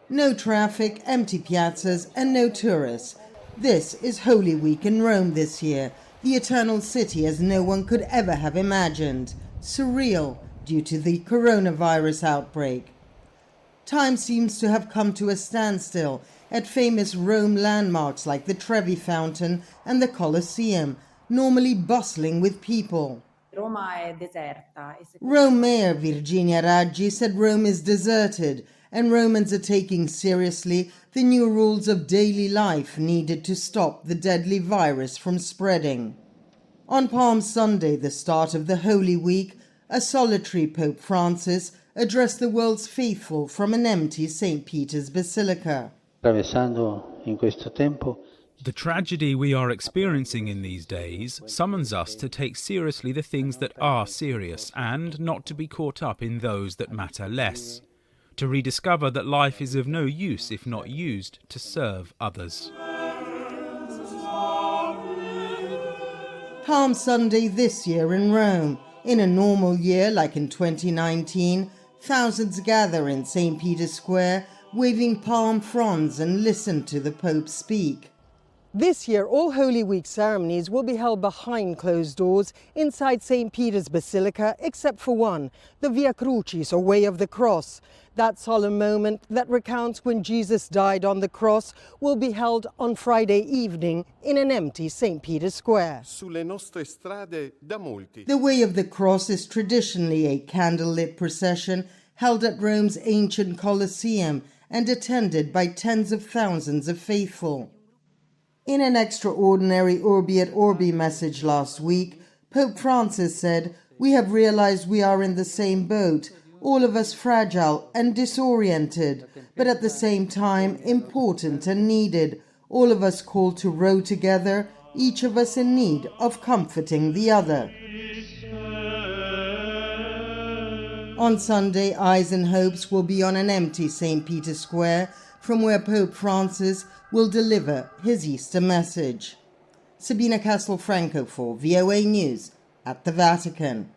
No traffic, empty piazzas and no tourists. This is Holy Week in Rome this year, the eternal city as no one could ever have imagined. Surreal due to the coronavirus outbreak. Time seems to have come to a standstill at famous Rome landmarks like the Trevi Fountain and the Colosseum, normally bustling with people. Rome Mayor Virginia Raggi said Rome is deserted and Romans are taking seriously the new rules of daily life needed to stop the deadly virus from spreading. On Palm Sunday, the start of the Holy Week, a solitary Pope Francis addressed the world's faithful from an empty St. Peter's Basilica. The tragedy we are experiencing in these days summons us to take seriously the things that are serious and not to be caught up in those that matter less. To rediscover that life is of no use if not used to serve others. Palm Sunday this year in Rome. In a normal year, like in 2019, thousands gather in St. Peter's Square, waving palm fronds and listen to the Pope speak. This year, all Holy Week ceremonies will be held behind closed doors inside St. Peter's Basilica, except for one, the Via Crucis, or Way of the Cross. That solemn moment that recounts when Jesus died on the cross will be held on Friday evening in an empty St. Peter's Square. The Way of the Cross is traditionally a candlelit procession held at Rome's ancient Colosseum and attended by tens of thousands of faithful. In an extraordinary Urbi et Orbi message last week, Pope Francis said, "We have realized we are in the same boat, all of us fragile and disoriented, but at the same time important and needed, all of us called to row together, each of us in need of comforting the other." On Sunday, eyes and hopes will be on an empty St. Peter's Square, from where Pope Francis will deliver his Easter message. Sabina Castelfranco for VOA News at the Vatican.